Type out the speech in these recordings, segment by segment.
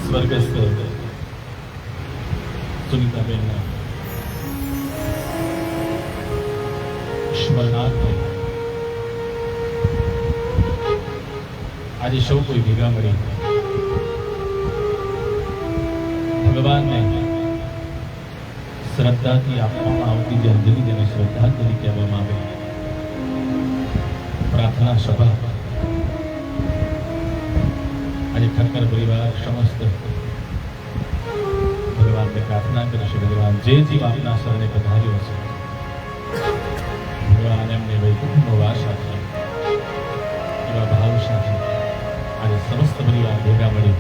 સ્વર્ગસ્થ સુનીતાબેનના સ્મરણાર્થે આજે સૌ કોઈ ભેગા મળી ભગવાનને શ્રદ્ધાથી આપવામાં આવતી જે અંજલિ, જેને શ્રદ્ધાંજલિ કહેવામાં આવે, પ્રાર્થના સભા આજે ઠક્કર પરિવાર સમસ્ત ભગવાનને પ્રાર્થના કરે છે, ભગવાન જે જીવ આપના શરણે પધાર્યો છે ભગવાન એમને વૈકુંઠનો વાસ આપે એવા ભાવ સાથે આજે સમસ્ત પરિવાર ભેગા મળી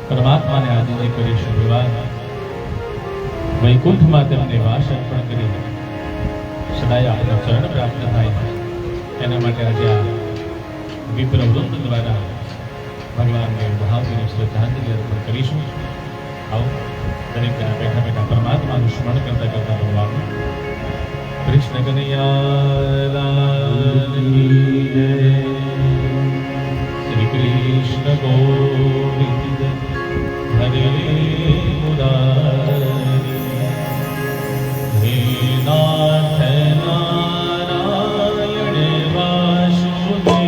પરમાત્માને આદિત્ય કરીશું. ભગવાન વૈકુંઠમાં તેમને વાસ અર્પણ કરી સદાય આપણા ચરણ પ્રાપ્ત થાય એના માટે આજે આ વિપ્ર વૃંદ દ્વારા ભગવાનને ભાવની શ્રદ્ધાંજલિ અર્પણ કરીશું. આવો દરેક ત્યાં બેઠા બેઠા પરમાત્માનું સ્મરણ કરતા કરતા ભગવાન કૃષ્ણ કનૈયા શ્રી કૃષ્ણ ગોવિંદ હરે મુરારી હે નાથ નારાયણ વાસુદેવ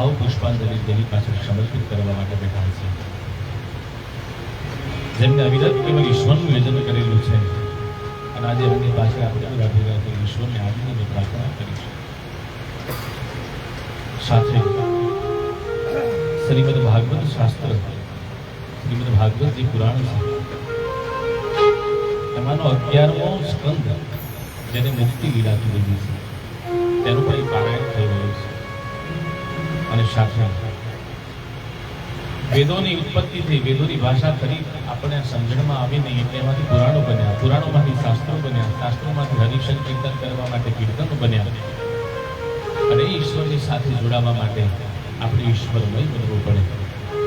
ભાવ પુષ્પાંજલિ દેવી પાછળ સમર્પિત કરવા માટે બેઠા છે. જેમને અવિરત કેવળ ઈશ્વરનું યજન કરેલું છે અને આજે એમની પાસે આપણે બધા ભેગા થઈ ઈશ્વરને આવીને પ્રાર્થના કરીશું. સાથે શ્રીમદ ભાગવત શાસ્ત્ર, શ્રીમદ ભાગવત જે પુરાણ છે એમાંનો 11મો સ્કંદ જેને મુક્તિ લીલા કીધેલી છે તેનું પણ પારાયણ થઈ રહ્યું છે. અને સાથે વેદોની ઉત્પત્તિ થઈ, વેદોની ભાષા ફરી આપણે સમજણમાં આવી નહીં એટલે એમાંથી પુરાણો બન્યા, પુરાણોમાંથી શાસ્ત્રો બન્યા, શાસ્ત્રોમાંથી હરિશન કીર્તન કરવા માટે કીર્તનો બન્યા. અને ઈશ્વરની સાથે જોડાવા માટે આપણે ઈશ્વરમય બનવું પડે.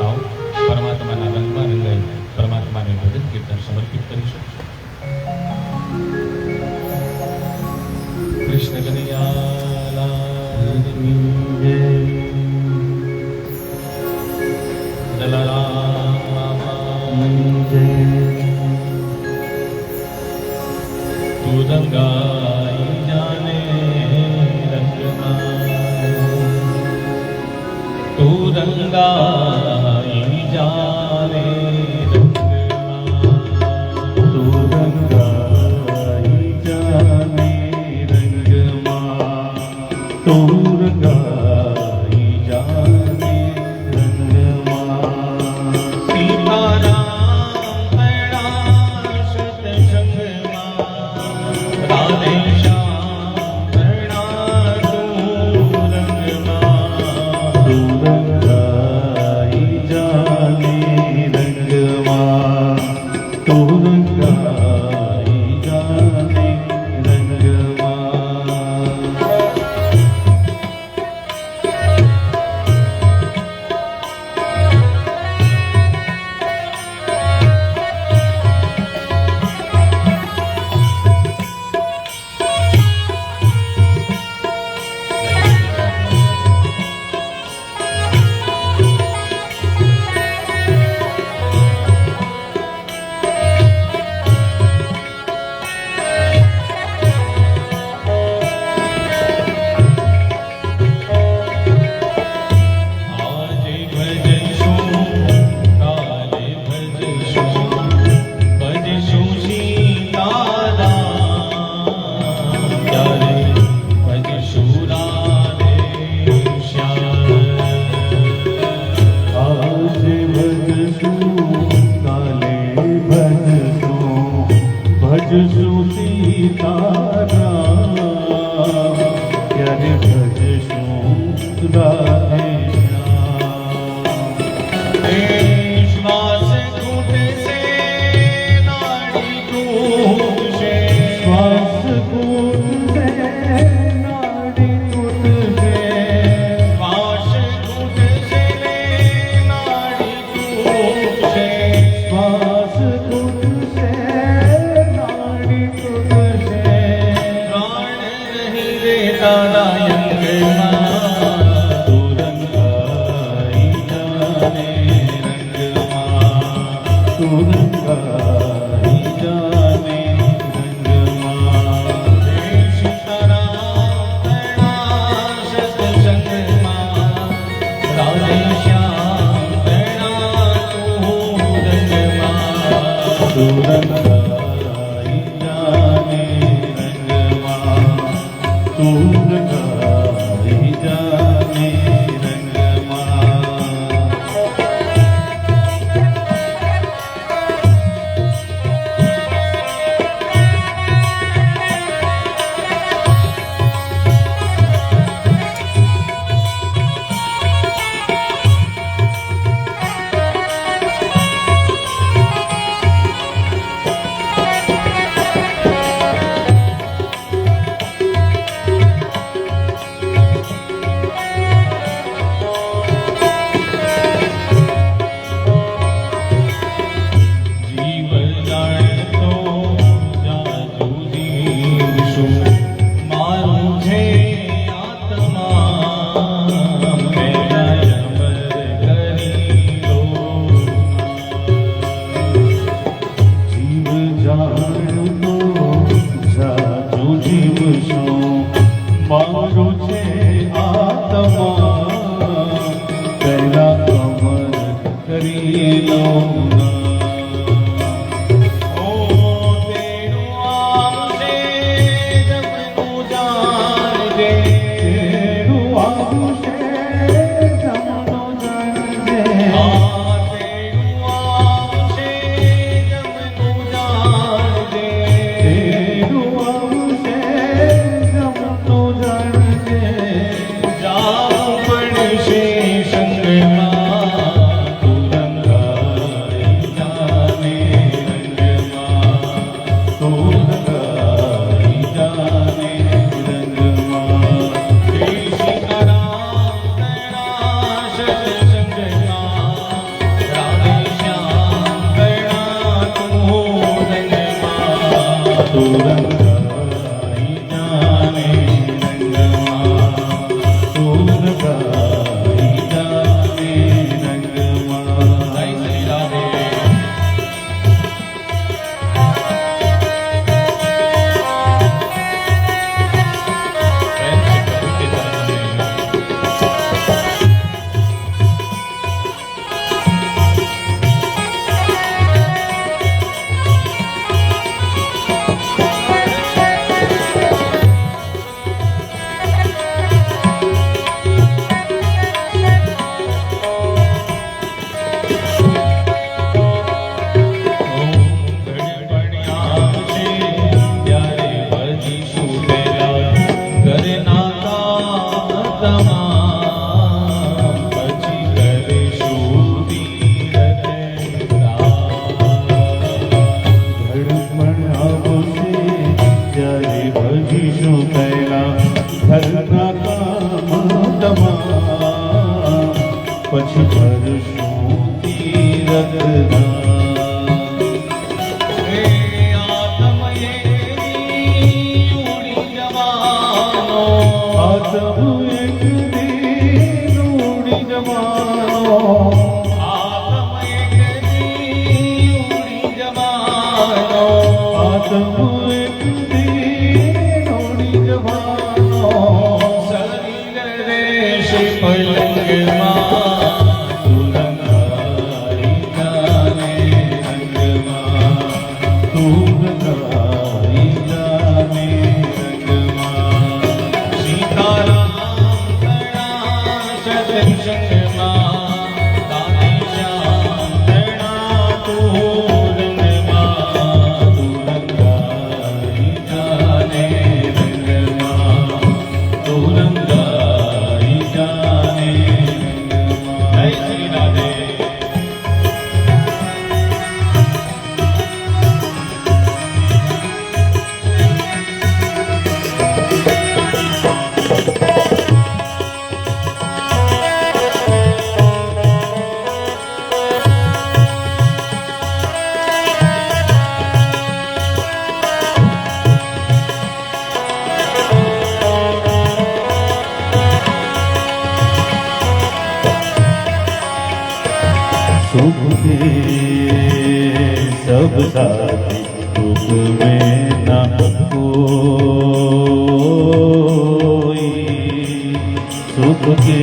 આવો પરમાત્માના રંગમાં રંગાઈ પરમાત્માને ભજન કીર્તન સમર્પિત કરીશું. કૃષ્ણ કનૈયા તું રંગાઈ જાને તું રંગાઈ જાને તું રંગાઈ જાને રંગમાં, તું રંગાઈ જાને રંગમાં. સીતારામ પ્રણામ સત્સંગમાં, રાધે શ્યામ પ્રણામ તું રંગમાં. તું રંગાઈ જાને રંગમાં, તું રંગાઈ જાને રંગમાં. આત્મ એક દી ઉડી જવાનો આત્મ એક દી ઉડી જવાનો આત્મ એક દી ઉડી જવાનો શરીર રહેશે પલંગમાં તુરંગારી જાને રંગમાં તુરંગારી જાને રંગમાં સીતારામ તણા સત્સંગમાં કાની શ્યામ તણા તોરણમાં તુરંગારી જાને રંગમાં તુરંગારી જાને રંગમાં જય શ્રી રાધે. सुख के सब साथी दुख में न कोई सुख के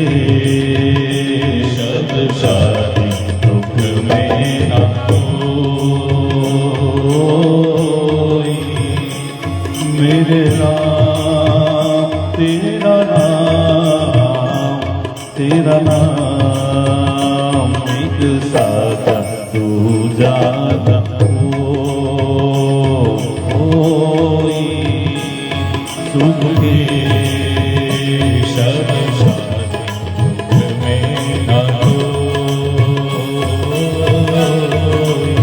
सब साथी दुख में न कोई मेरे नाम तेरा नाम एक साथा तू जाना कोई सुख के सब साथी दुख में न कोई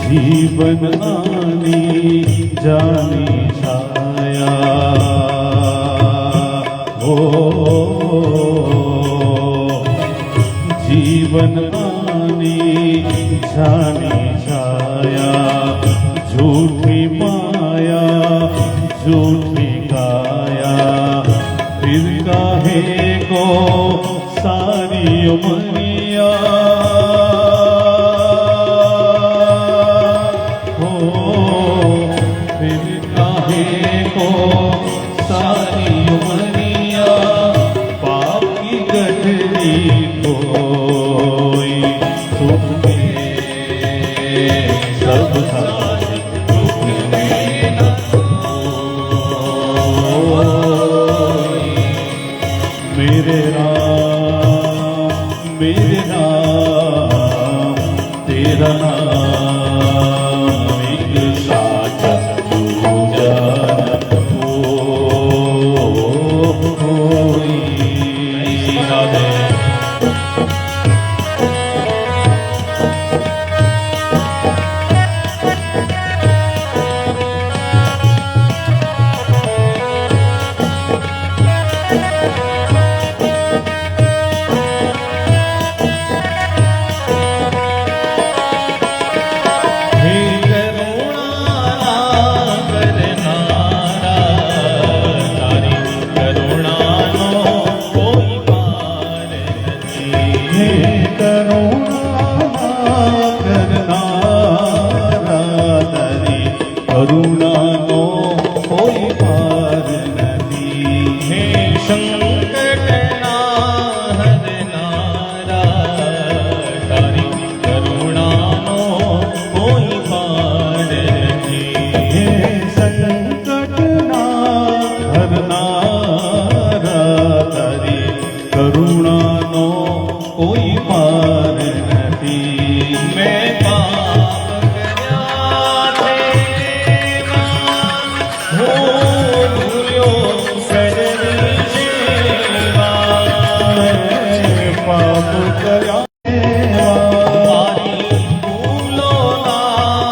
जीवन आनी जानी छाया हो जीवन आनी जानी छाया झूठी माया झूठी काया फिर काहे को सारी उमरिया फिर काहे को सारी उमरिया पाप की गठरी कोई सुख के सब साथी दुख में न कोई मेरे राम तेरा नाम एक साथा तू जाना कोई राधे કરુણાનો કોઈ પાર નથી હે સંકટના હરનારા તારી કરુણાનો કોઈ પાર નથી. હે સંકટના હરનારા તારી કરુણાનો કોઈ પાર નથી મેં પાપ કર્યા છે હો ભૂલ્યો સજની સેવા પાપ કર્યા મારી ભૂલોના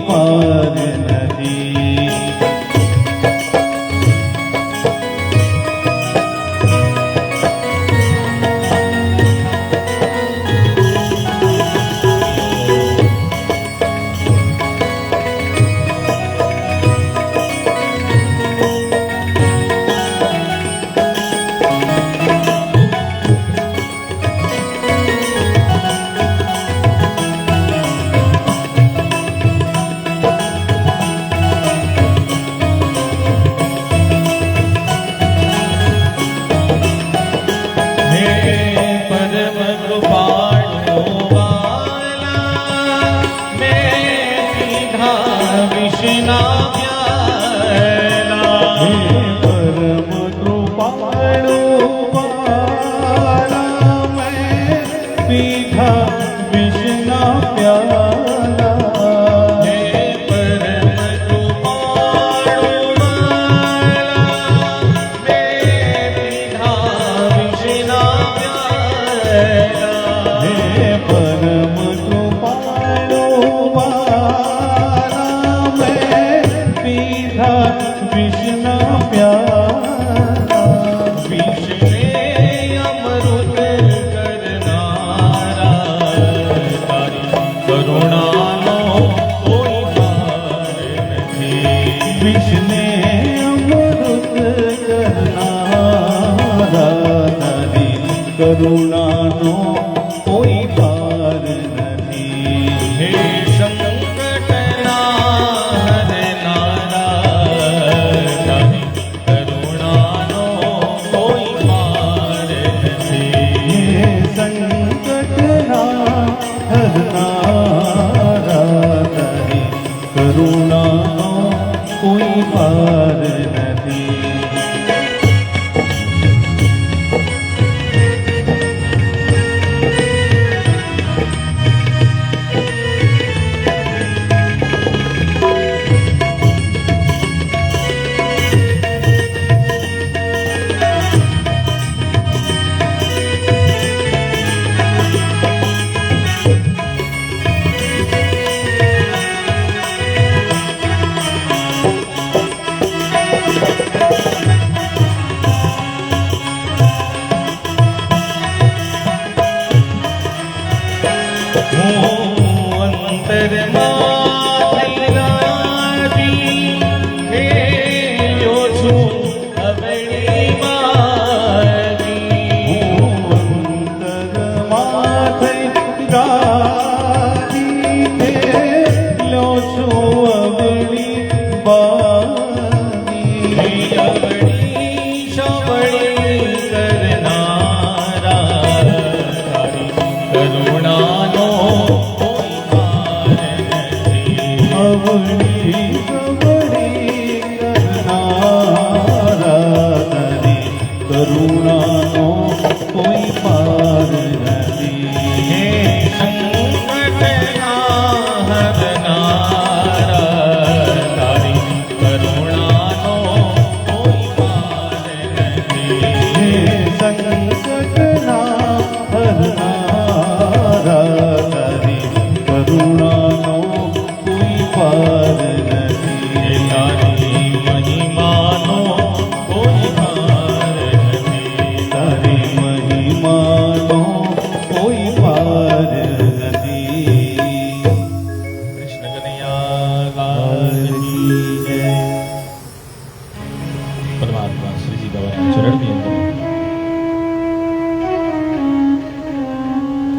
પાર નથી. કરુણાનો કોઈ પાર નથી. હે સંકટના હરનારા તારી કરુણાનો કોઈ પાર નથી. હે સંકટના હરનારા તારી કરુણાનો કોઈ પાર નથી.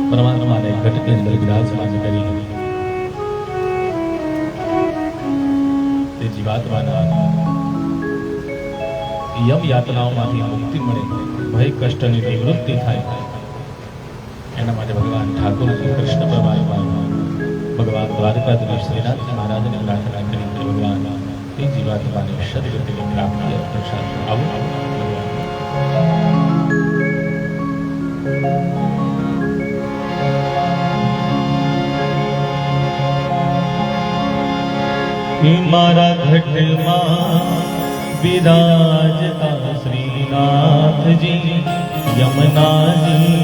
પરમાત્માને ઘટની અંદર વિરાજમાન કરી તે જીવાત્માના યમ યાતનાઓમાંથી મુક્તિ મળે, ભય કષ્ટની નિવૃત્તિ થાય, એના માટે ભગવાન ઠાકોર કૃષ્ણ પરમાત્મા ભગવાન દ્વારકાધીશ શ્રીનાથ મહારાજને પ્રાર્થના કરી ભગવાન તે જીવાત્માને સદગતિની પ્રાપ્તિ પ્રસાદ આવું મારા ઘટમાં વિરાજતા શ્રીનાથજી યમનાજી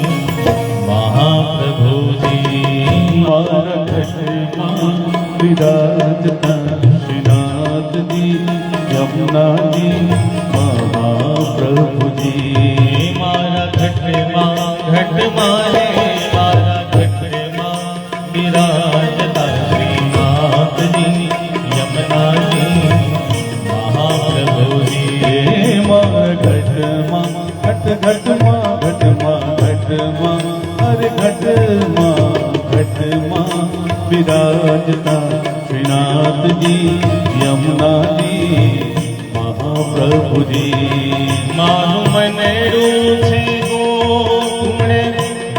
મહાપ્રભુજી. મારા ઘટમાં विराजता श्रीनाथ जी यमुना जी महाप्रभु जी मारा घटमा रे मारा घटमा विराजता श्रीनाथ जी यमुना जी महाप्रभु जी मार घटमा घटमा अरे घटमा विराजता श्रीनाथ जी यमुना जी महाप्रभु जी मानु मनेरू छे गोकुळे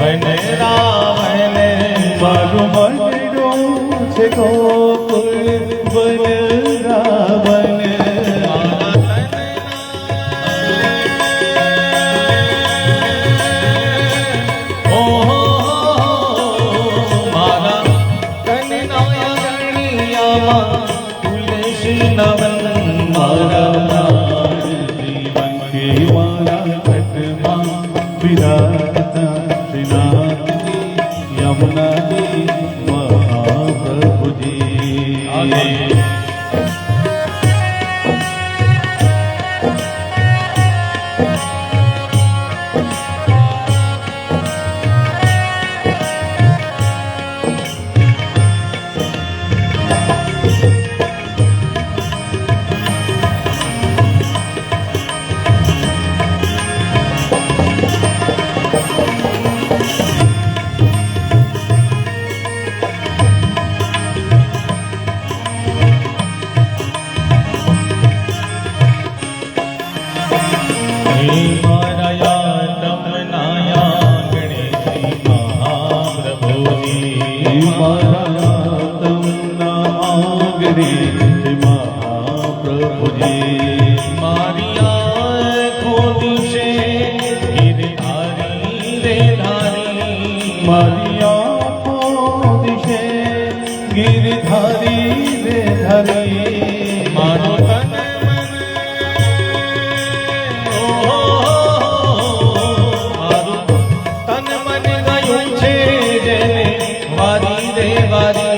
बन रावण मारू मनेरू छे गोकुळ बन रावण विराजता श्रीनाथ जी यमुना जी महाप्रभु जी महाप्रभु जी मारिया खोदी से गिरधारी रे धारी मारिया खोदी से गिरधारी रे धारी मारो तन मारो तन मन गયું છે જેને વારી રે વારી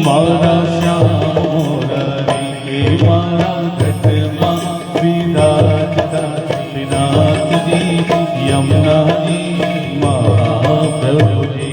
मारा श्याम मुरारी मारा घटमा विराजता श्रीनाथ जी यमुना जी महाप्रभु जी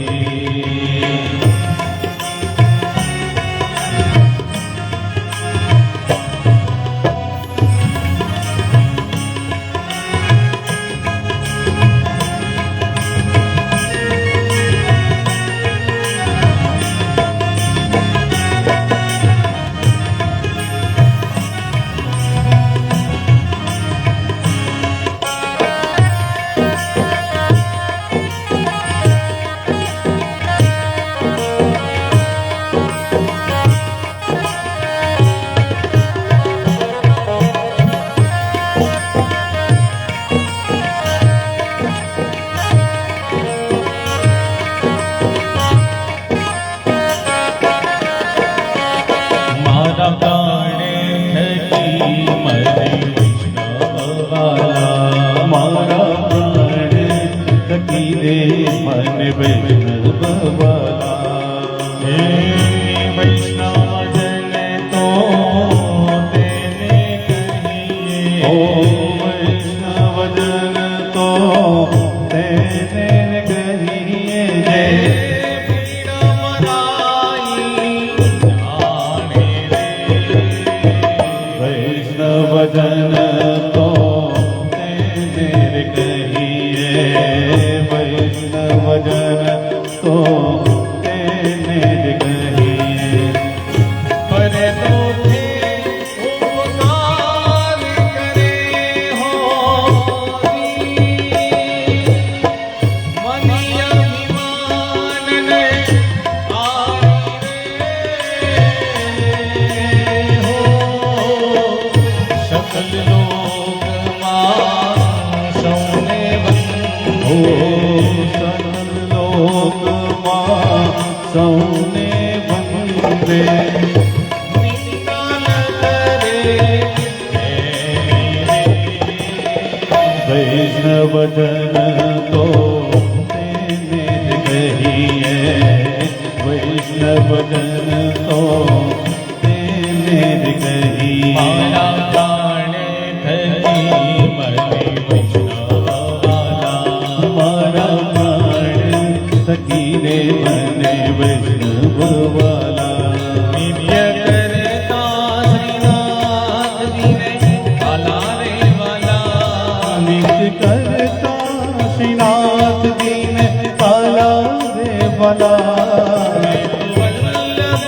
मन वैष्णव वाला हे वैष्णव जन तो तेने कहिए ओ वैष्णव जन तो तेने कहिए जय पीड़ा मराई जाने रे वैष्णव जन तो तेने कहिए वैष्णव जन तो तेने कहिए पर तो उपकार करे हो मनी अभिमान ने हो सकल लोक मां सौने ओ सकल लोक मां सौने वंदे वैष्णव जन तो तेने कहिए वैष्णव जन तो મારા પ્રાણ થકી મને વૈષ્ણવવાલા મારા પ્રાણ સખીને મને વૈષ્ણવવાલા નિત્ય કરતા શ્રીનાથજીને વાલા રે વાલા નિત્ય કરતા શ્રીનાથજીને વાલા રે વાલા વલ્લભ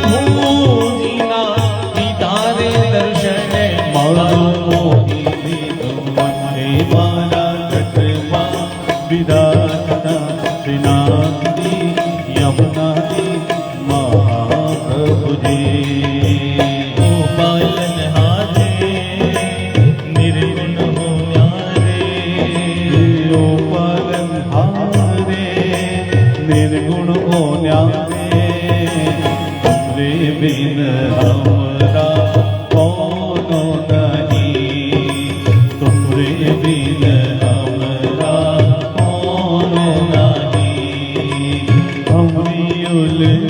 પ્રભુજીના દીધા રે દર્શને મારો મોહી દીધો મને મારા ઘટમાં વિરાજતા શ્રીનાથજી યમુનાજી મહાપ્રભુજી ગોપાલન હારે નિર્ગુણ હો ન્યારે પાલન હારે નિર્ગુણ ઓ ન્યારે તુમરે બિન હમરા કોનો નહીં તુમરે બિન હમરા કોનો નહીં હમરી ઉલઝન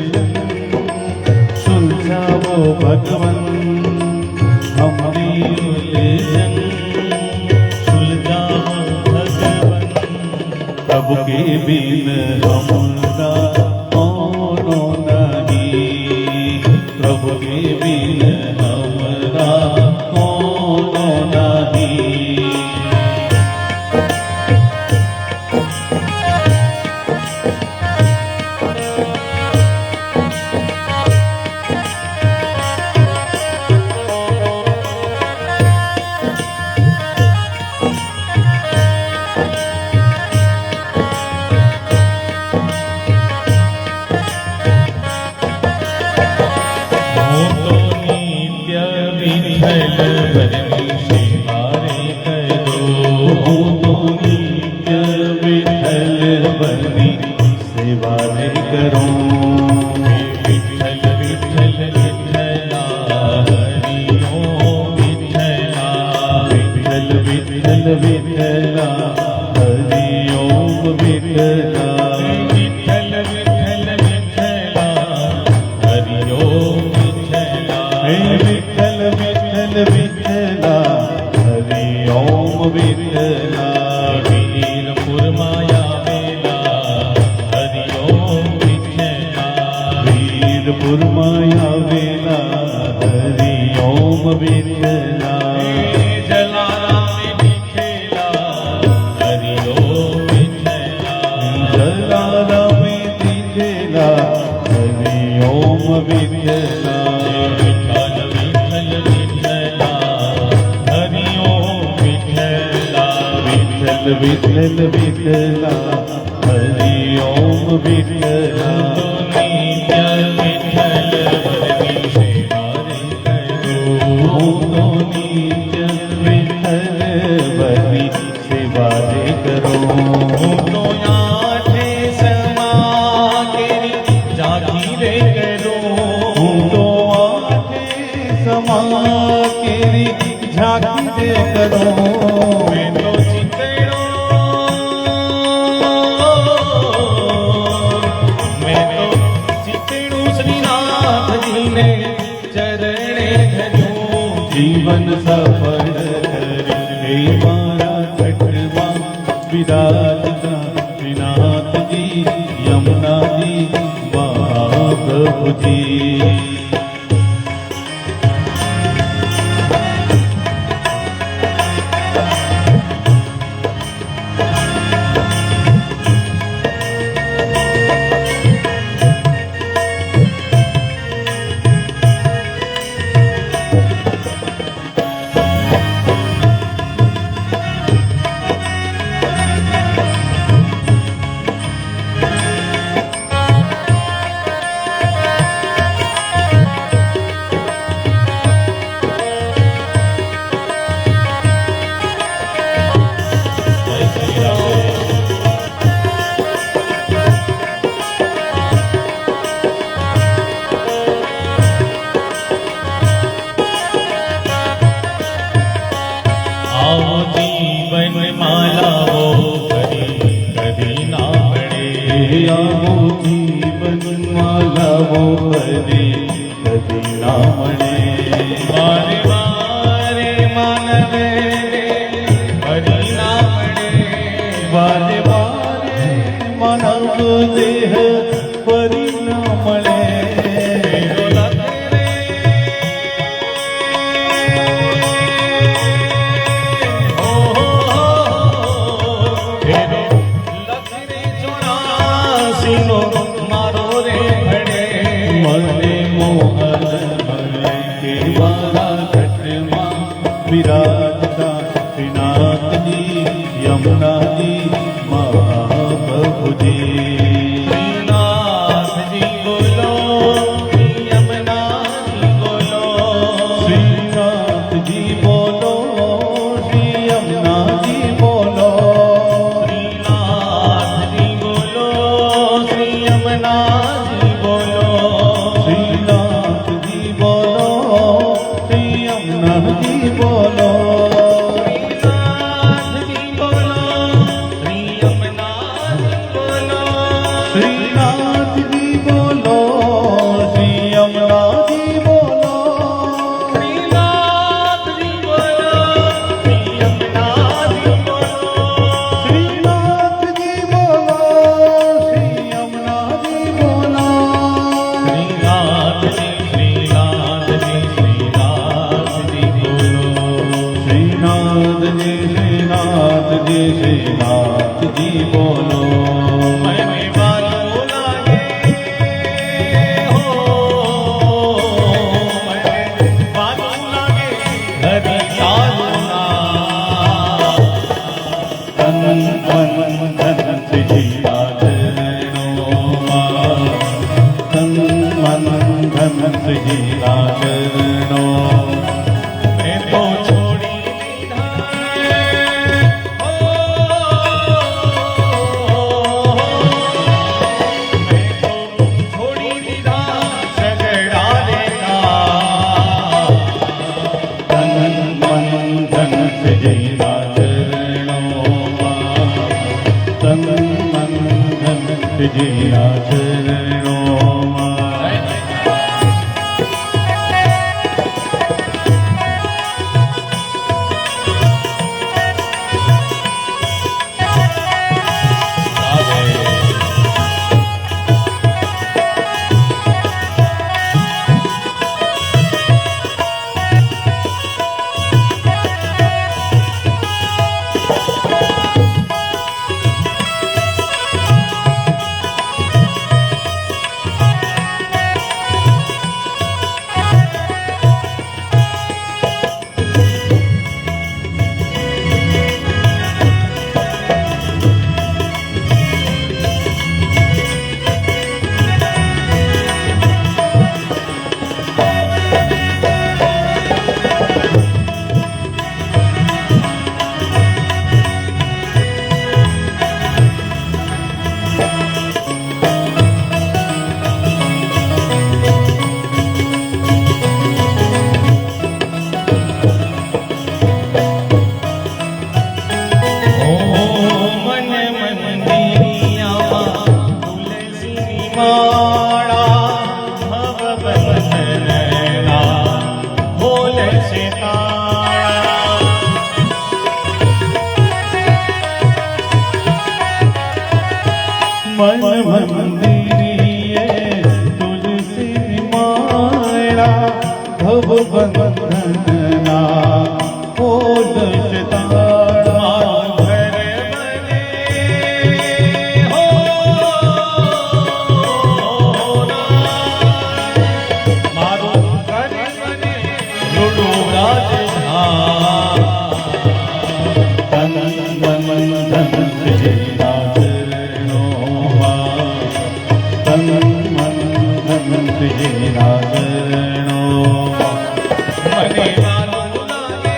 સુલઝાવો ભગવન હમરી ઉલઝન સુલઝાવો ભગવન प्रभु के बिन हमरा कोनो नहीं प्रभु के बिन हमरा कोनो नहीं હું તો નિત્ય વિઠ્ઠલ ભજની સેવા રે કરો હું તો નિત્ય વિઠ્ઠલ બની સેવા રે કરું વિઠ્ઠલ વિઠ્ઠલ વિઠ્ઠલા હરિ ઓમ વિઠ્ઠલા વિઠ્ઠલ વિઠ્ઠલ વિઠ્ઠલા હરિ ઓમ વિઠ્ઠલા વિઠ્ઠલ વિઠ્ઠલ વિઠ્ઠલા હરિ ઓમ વિઠ્ઠલા હે વિઠ્ઠલ વિઠ્ઠલ વિઠ્ઠલા હરિ ઓમ વિઠ્ઠલા વીરપુર માયા વેલા હરિ ઓમ વિઠ્ઠલા વીરપુર માયા વેલા હરિ ઓમ વિઠ્ઠલા જલારામ વિઠ્ઠલા હરિ ઓમ વિઠ્ઠલા જલારામે દીધેલા હરિ ઓમ વિઠ્ઠલા વિઠ્ઠલ વિઠ્ઠલ વિઠ્ઠલા હરિ ઓમ વિઠ્ઠલા વિઠ્ઠલ વિઠ્ઠલ વિઠ્ઠલા હરિ ઓમ વિઠ્ઠલા નિત્ય વિઠ્ઠલ ભજની સેવા રે કરો હું તો નિત્ય વિઠ્ઠલ બની સેવા રે કરો હું તો આઠે સમા કેરી જાગી રે કરું હું તો આઠે સમા કેરી ઝાંકી રે કરો મેં તો ચિતડો મેં તો ચિતડું શ્રીનાથજીને ચરણે ધર્યું જીવન સફળ કરી હે મારા ઘટમાં વિરાજતા શ્રીનાથજી યમુનાજી મહાપ્રભુજી આવો જીવનમાં લાવો હરે કદી ના મળે મારે मारा छठमा विराजता श्रीनाथ जी यमुना जी महाप्रभु जी श्रीनाथ जी बोलो श्री यमुना जी बोलो श्रीनाथ जी बोलो श्री यमुना जी बोलो श्रीनाथ जी बोलो श्री यमुना जी बोलो श्रीनाथ जी बोलो श्री यमुना जी बोलो श्रीनाथ जी बोलो श्री यमुना जी बोलो श्रीनाथ जी बोलो श्री यमुना जी बोलो श्रीनाथ जी बोलो श्री यमुना जी बोलो श्रीनाथ जी बोलो श्री यमुना जी बोलो श्रीनाथ जी श्रीनाथ जी श्रीनाथ जी बोलो श्रीनाथ जी श्रीनाथ जी श्रीनाथ जी बोलो मैं बालों लागे हो मैं बालों लागे हरि चालना तन मन धन श्रीजीवा चरणों तन मन धन श्रीजीवा चरणों मैं तो छोड़ी निधाए हो मैं तो छोड़ी निधा सगड़ा देना तन मन धन श्रीजीवा चरणों तन मन धन श्रीजीवा चरणों मन मंदिरिये तुलसी माला भव बंधना ओद शताड़ा घर बने हो मारो घर बने लुडो राजधान तन मन धन श्रीजीवा चरणों तन मन धन श्रीजीवा चरणों મને વાલું લાગે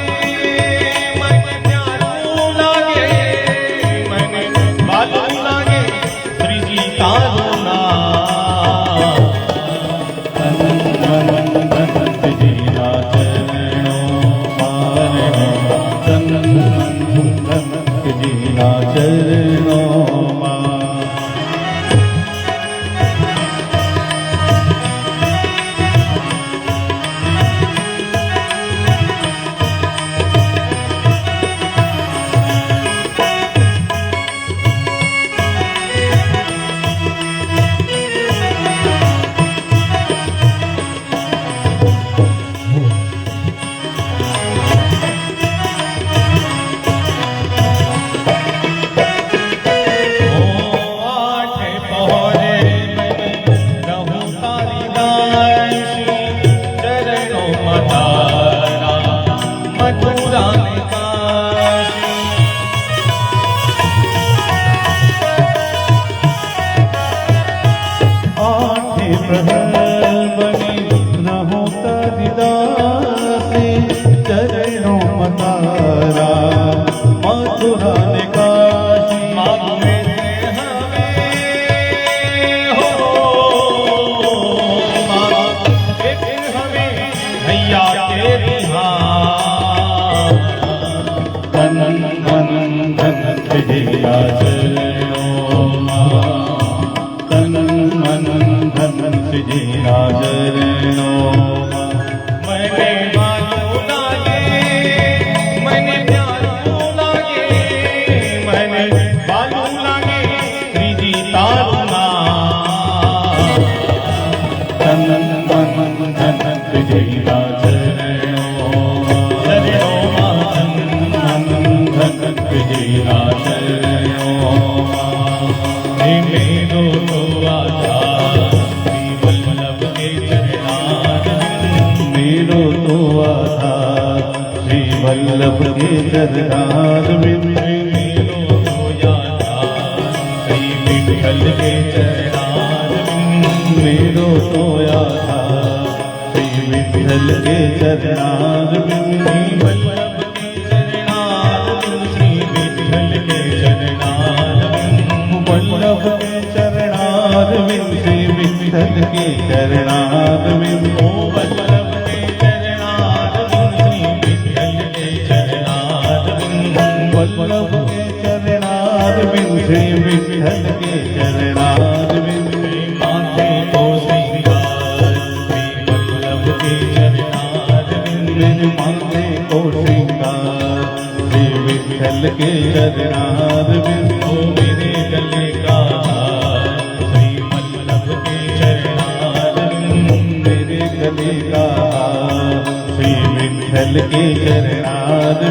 મને પ્યારું લાગે મને વાલું લાગે શ્રીજી તારું નામ तन मन धन श्रीजीवा चरणों तन मन धन श्रीजीवा चरणों तेरी हार तन मन धन तुझिया चरणों मां तन मन धन तुझिया चरणों मैंने मानो लागे मैंने प्यारो लागे मैंने बालू लागे श्रीजी तारू नाम तन मन धन तुझिया चरणों चरणों तन मन धन तुझिया चरणों मेरो तो आधार श्री वल्लभ के चरणार मेरो तो आधार श्री वल्लभ के चरणार मेरो तो आधार श्री विठल के चरणार मेरो तो आधार श्री विठल के चरणार वल्लभ के चरणार श्री विठल के चरणार वल्लभ के चरणार श्री विठल के चरणार ओ वल्लभ के चरणार श्री विठल के चरणार वल्लभ के चरणार श्री विठल के चरणार माथे को श्रृंगार श्री वल्लभ के चरणार माथे को श्रृंगार श्री विठल के चरणार ओ मेरे गले का हार श्री वल्लभ के चरणार मेरे गले का हार श्री विठल के चरणार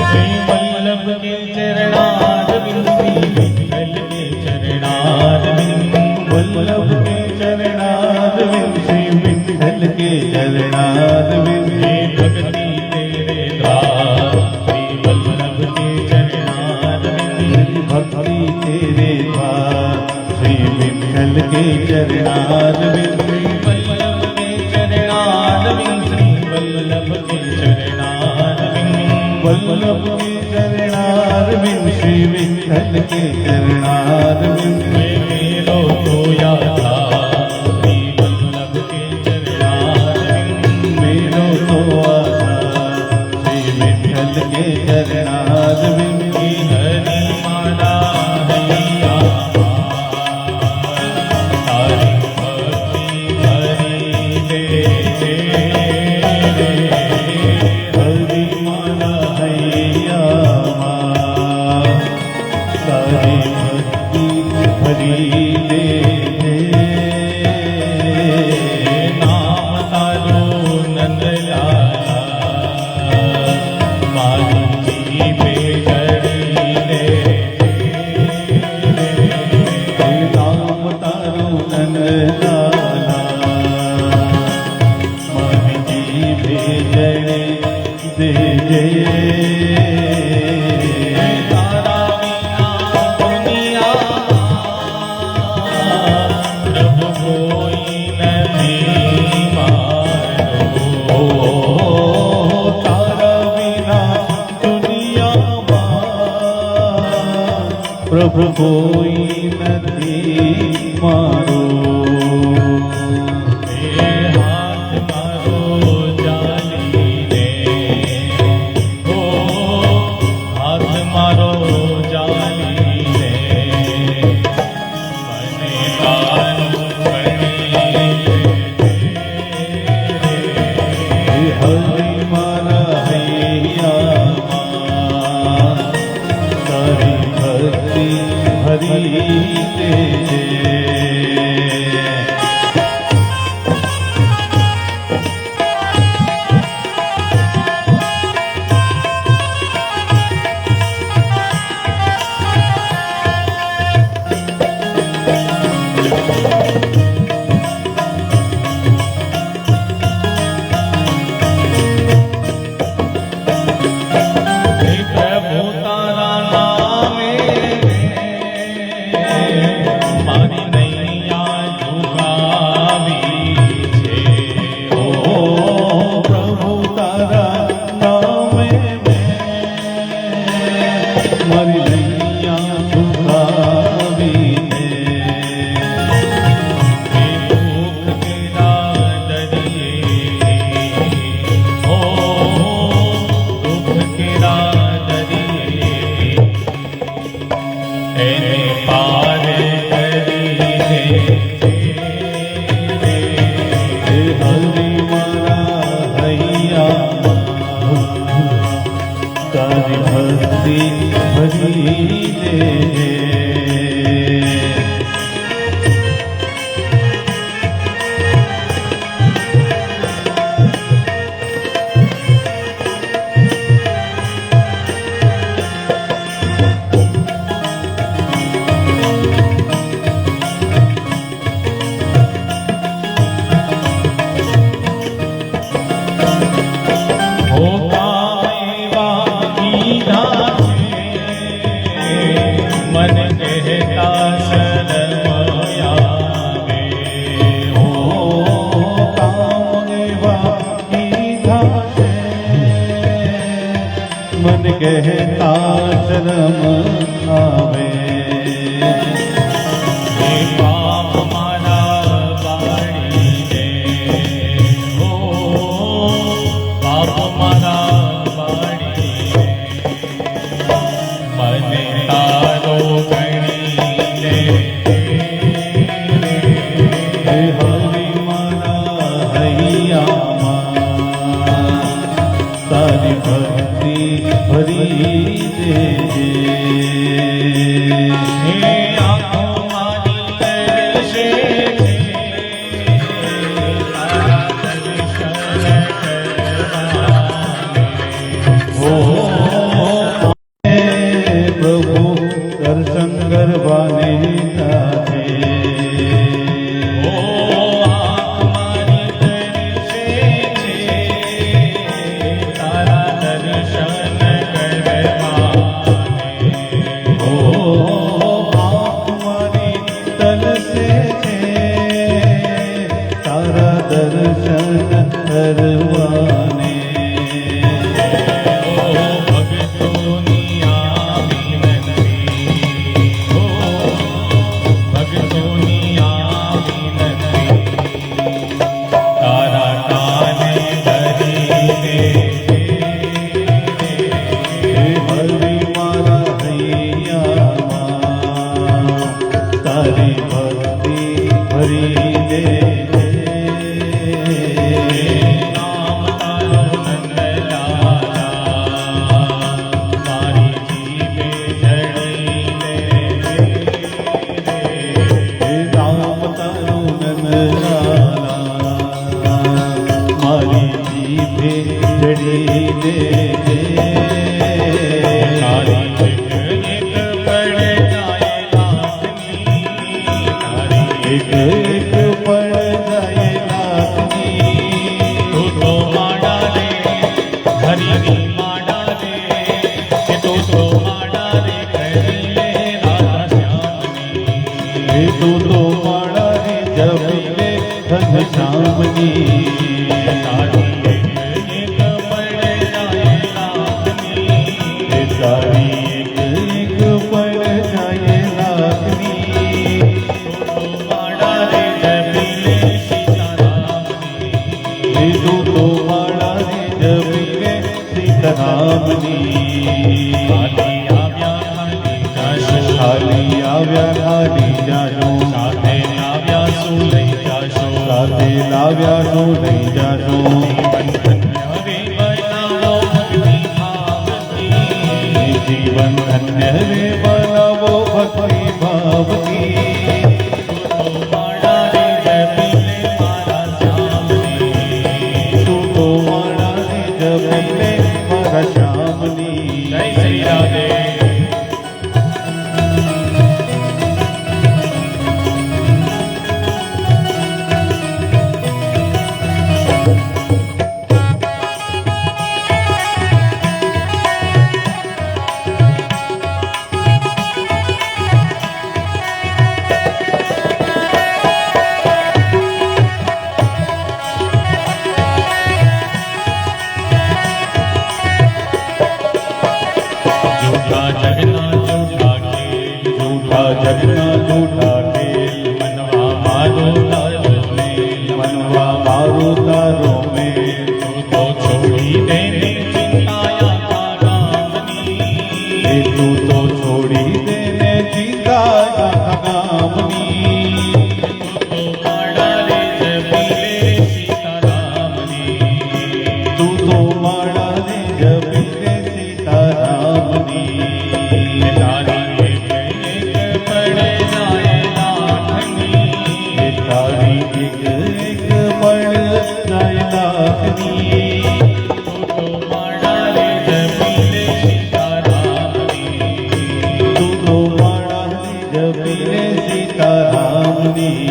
श्री वल्लभ के चरणार श्री विठल के चरणार वल्लभ के चरणार श्री विठल के चरणार हे भक्ति तेरे द्वार श्री वल्लभ के चरणार भक्ति तेरे द्वार श्री विठल के चरणार श्री वल्लभ के चरणार श्री वल्लभ के चरणार वल्लभ के चरणार श्री विठल के चरणार मेरो तो यादा श्री वल्लभ के चरणार मेरो तो आधार श्री विठल के चरणार हरि माला हैया तारी भक्ति हरि दे हरि माला हैया सारी भक्ति हरि दे नाम तारो नंदलाला माली जी पे चढ़ी दे नाम तारो नंदलाला मन जी भेजणे दे तारा बिना दुनिया प्रभु कोई नहीं मारो तारा बिना दुनिया प्रभु कोई नहीं मारो हाथ मारो जाली दे ओ हाथ मारो जाली दे मने कानू हरि मारा हैया सारी भक्ति हरि तेरे હે હરિ મારા હૈયા તારી ભક્તિ ભરી દેજે मन कहता शर्म आवे पाप मारा बाड़ी दे हो पाप मारा बाड़ी दे મને તારો ગણી લે હે હરિ મારા હૈયામાં તારી ભક્તિ ભરી દેજે હે આંખો મારી તરસે છે તારા દર્શન કરવાને હો પ્રભુ દર્શન કરવાને સાથે ઓ આંખ મારી તરસે છે તારા દર્શન કરવાને હો આંખ મારી તલસે છે તારા દર્શન કરવાને ભગતોની આ વિનંતી હો ભગતોની આ વિનંતી તારા કાને ધરી દે હે હરિ મારા હૈયામાં તારી ભક્તિ ભરી દેજે નામ તારો નંદલાલા મારી જીભે જડી લે હે રામ તારું નંદલાલા મારી જીભે જડી દેજે તારી એક પડ જાય લાખની તારી એક એક પડ જાય લાખની તું તો માડા રે હરિની માડા રે કે તું તો માડા રે કરી લે રાધા શ્યામની હે તું તો માળા રે જપી લે ઘનશ્યામની તારી એક પડ જાય લાખની હે તારી એક એક પડ જાય લાખની તું તો માડા રે જપી લે સીતારામની હે તું તો માળા રે જપી લે સીતારામની ખાલી આવ્યા ખાલી જાશો ખાલી આવ્યા ખાલી જાશો સાથે આવ્યા શું લઈ જાશો સાથે લાવ્યા નો લઈ જાશો જીવન ધન્ય રે બનાવો ભક્તિ ભાવથી જીવન ધન્ય રે બનાવો ભક્તિ ભાવથી તું તો માડા રે જપી લે મારા શ્યામની તું તો માળા રે જપી લે મારા શ્યામની જય શ્રી રાધે જૂઠા જગના જૂઠા ખેલ જૂઠા જગના જૂઠા ખેલ મનવા મારો તારો મેલ મનવા મારો તારો મેલ તું તો છોડી દેને ચિંતાયા ગામની હે તું તો છોડી દેને ચિંતા ગામની તું રાખની તું તો માળા રે જપી લે સીતારામની. તું તો માળા જપી લે સીતારામની.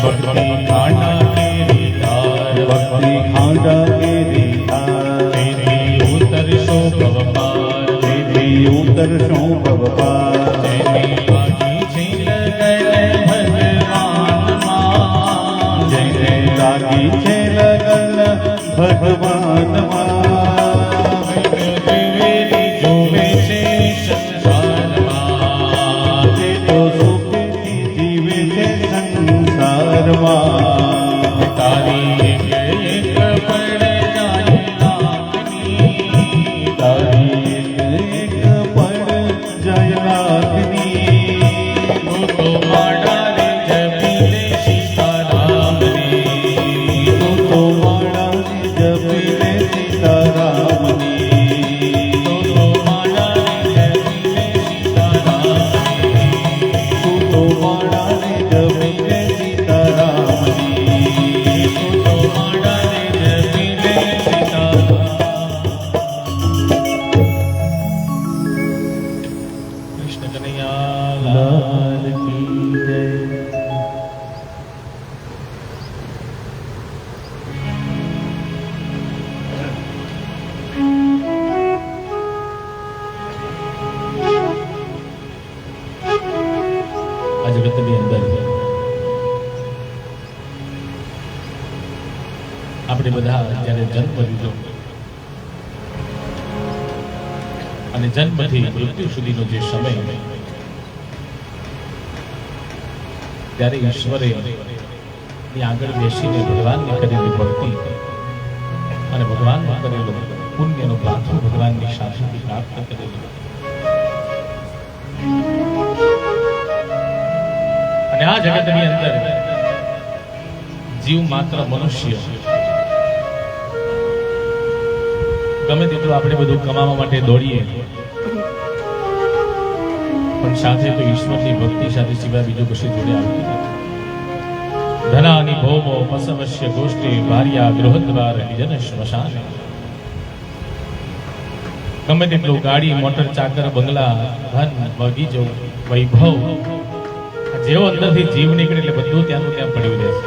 ભક્તિ ખાંડા કેરી ધાર, ભક્તિ ખાંડા કેરી ધાર, તેથી ઉતરશો ભવપાર. તેથી ઉતરશો ભવપાર. જેની લાગી છે લગન ભગવાનમાં, જેને લાગી છે લગન ભગવાનમાં, વેલી જોવે છે સંસારમાં. તે તો સુખેથી જીવે છે સંસારમાં. તારી એક એક પડ જાય નામની. તારી એક પડ જય નાથની. તું તો માળા રે જપી લે સીતારામની. તું તો માળા જપી લે સીતારામની. તું તો માળા રે જપી લે સીતારામની. તું તો માળા જપી લે સીતારામની. તું તો માળા રે જપી લે સીતારામ. કૃષ્ણ કનૈયા લાલ કી જય. આ જગતની અંદર આપણે બધા જ્યારે જન્મ લીધો અને જન્મથી મૃત્યુ સુધીનો જે સમય, ત્યારે ઈશ્વરે ની આગળ બેસીને ભગવાનની કરેલી ભક્તિ અને ભગવાનનો કરેલો પુણ્યનો પાછો ભગવાનની શાંતિ પ્રાપ્ત કરેલો. અને આ જગતની અંદર જીવ માત્ર મનુષ્ય ગમે તેટલું આપણે બધું કમાવા માટે દોડીએ, પણ સાથે તો ઈશ્વરની ભક્તિ સાથે સિવાય બીજું કશું જોડે આવતું નથી. ધનાની ભૌમો પસવશ્ય ગોષ્ઠે ભાર્યા ગૃહદ્વાર નિજન શ્મશાન. ગમે તેટલું ગાડી મોટર ચાકર બંગલા ધન બગીચો વૈભવ જેવો અંદરથી જીવ નીકળે એટલે બધું ત્યાંનું ત્યાં પડ્યું રહેશે.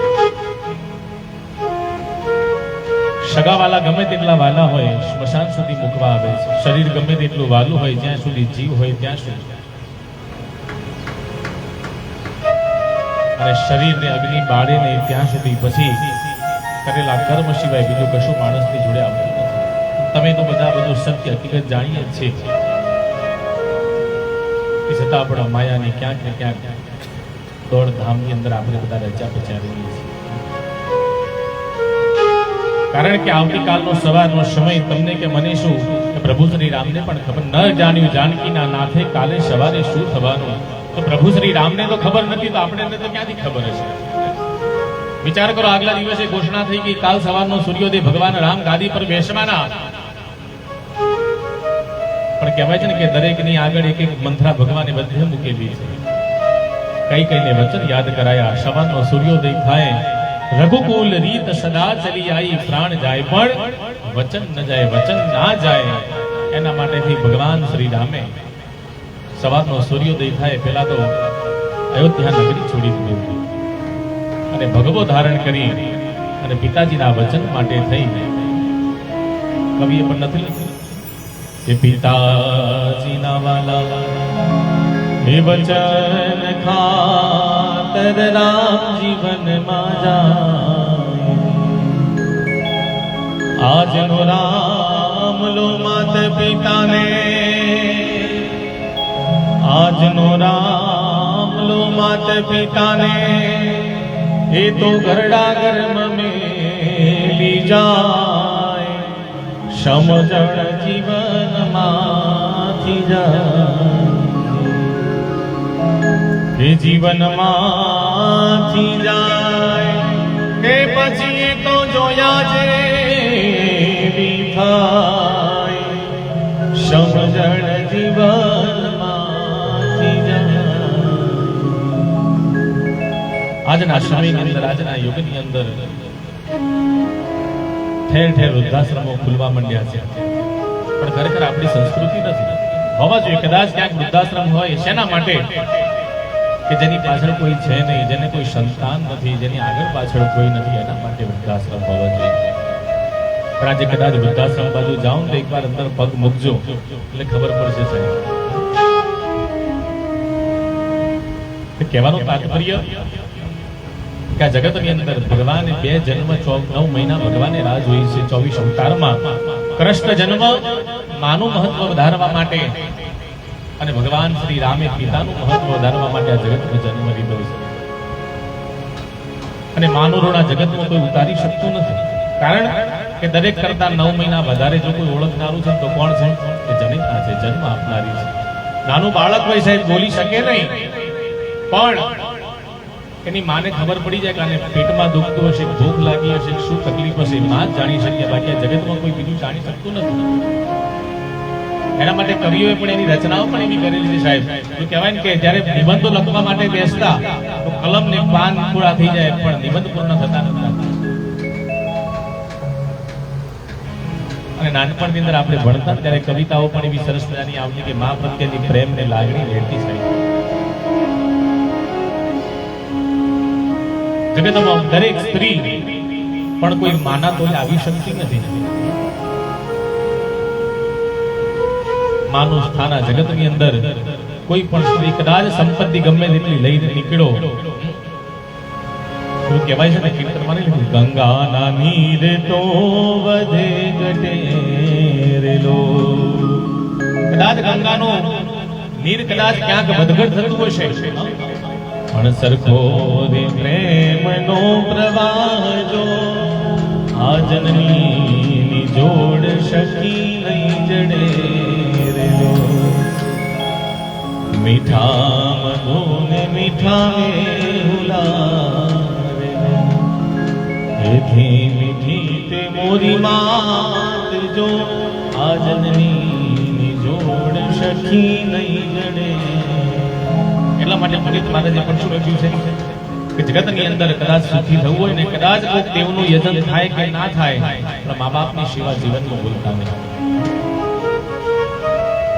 સગાવાલા ગમે તેટલા વાલા હોય સ્મશાન સુધી મૂકવા આવે છે. શરીર ગમે તેટલું વાલું હોય જ્યાં સુધી જીવ હોય ત્યાં સુધી. અને શરીરને અગ્નિ બાળે ને ત્યાં સુધી પછી કરેલા કર્મ સિવાય બીજું કશું માણસની જોડે આવતું નથી. તમે તો બધા બધું સત્ય હકીકત જાણીએ જ છે, છતાં પણ માયાની ક્યાંક ને ક્યાંક દોડધામની અંદર આપણે બધા રજા પચાવી છીએ. કારણ કે આવતીકાલનો સવારનો સમય તમને કે મને શું કે પ્રભુ શ્રી રામને પણ ખબર ન જાણ્યું જાનકીના નાથે કાલે સવારે શું થવાનું. તો પ્રભુ શ્રી રામને તો ખબર નથી, તો આપણે તો ક્યાંથી ખબર હશે? વિચાર કરો, આગલા દિવસે ઘોષણા થઈ ગઈ કાલ સવારનો સૂર્યોદય ભગવાન રામ ગાદી પર બેસવાના. પણ કહેવાય છે ને કે દરેકની આગળ એક એક મંત્રા ભગવાને બધે મૂકેલી છે. કઈ કઈને વચન યાદ કરાયા. સવારનો સૂર્યોદય થાય, રઘુકુલ રીત સદા ચલી આવી, પ્રાણ જાય પણ વચન ન જાય, વચન ના જાય. એના માટેથી ભગવાન શ્રી રામે સવારનો સૂર્યોદય થાય પહેલા તો અયોધ્યા નગરી છોડી દીધી અને ભગવો ધારણ કરી અને પિતાજીના વચન માટે થઈ. કવિએ પણ નથી લખ્યું કે પિતાજીના વાલા હે વચન ખાતર રામ જીવન માં જાય. આજનો રામ લો માત પિતાને, આજનો રામ લો માત પિતાને, એ તો ઘરડા ઘર્મ મેલી જાય, સમજણ જીવનમાંથી જાય, એ જીવનમાંથી જાય, કે પછી એ તો જોયા જેવી થાય, સમજણ જીવનમાંથી જાય. આજના સમયની અંદર, આજના યુગની અંદર ઠેર ઠેર વૃદ્ધાશ્રમો ખુલવા માંડ્યા છે, પણ ખરેખર આપણી સંસ્કૃતિ નથી. હોવા જોઈએ કદાચ ક્યાંક વૃદ્ધાશ્રમ હોય, શેના માટે? કે જેની પાછળ કોઈ છે નહીં, જેને કોઈ સંતાન નથી, જેની આગળ પાછળ કોઈ નથી, એના માટે વૃદ્ધાશ્રમ હોવો જોઈએ. પણ આજે કદાચ વૃદ્ધાશ્રમ બાજુ જાઓ તો એકવાર અંદર પગ મૂકજો એટલે ખબર પડશે સાહેબ. કહેવાનું તાત્પર્ય કે આ જગતની અંદર ભગવાને 2 જન્મ 9 મહિના ભગવાને રાહ જોઈ છે. 24 અવતારમાં કૃષ્ણ જન્મ માનું મહત્વ વધારવા માટે અને ભગવાન શ્રી રામે પિતાનું મહત્વ વધારવા માટે આ જગતનો જન્મ લીધો છે. અને માનું ઋણ આ જગતમાં કોઈ ઉતારી શકતું નથી, કારણ કે દરેક કરતા 9 મહિના વધારે જો કોઈ ઓળખનારું છે તો કોણ છે? કે જનિતા છે, જન્મ આપનારી છે. નાનું બાળક હોય સાહેબ, બોલી શકે નહીં, પણ એની માને ખબર પડી જાય કે આને પેટમાં દુખતું હશે, ભૂખ લાગી હશે, શું તકલીફ હશે, માં જ જાણી શકે, બાકી આ જગતમાં કોઈ બીજું જાણી શકતું નથી. એના માટે કવિઓએ પણ એની રચનાઓ પણ એવી કરેલી છે સાહેબ. તો કહેવાય ને કે જ્યારે નિબંધો લખવા માટે બેસતા તો કલમ ને પાન પૂરા થઈ જાય, પણ નિબંધ પૂર્ણ થતા નતા. અને નાનપણની અંદર આપણે ભણતા ત્યારે કવિતાઓ પણ એવી સરસ મજાની આવતી કે મા પ્રત્યેની પ્રેમ ને લાગણી રહેતી સાહેબ. જગતમાં દરેક સ્ત્રી પણ કોઈ માના તોલે આવી શકતી નથી. માનું સ્થાન આ જગતની અંદર કોઈ પણ સ્ત્રી કદાચ સંપત્તિ ગમે તેટલી લઈને નીકળો તો કહેવાય છે ને કીર્તનમાં નહીં, ગંગાના નીર તો વધે ગટેરેલો. કદાચ ગંગાનું નીર કદાચ ક્યાંક વધઘટ થતું હશે, પણ સરખો રે પ્રેમનો પ્રવાહ જો આ જનની જોડ શકી નહીં જડે. મીઠા મધુને મીઠા મેહુલારે, એથી મીઠી તે મોરી માત જો આ જનની જોડ શકી નહીં જડે. એટલા માટે પુનિત મહારાજે પણ શું લખ્યું છે કે જગતની અંદર કદાચ સુખી થવું હોય ને, કદાચ કોઈ દેવનું યજન થાય કે ના થાય, પણ મા બાપની સેવા જીવનમાં ભૂલતા નહીં.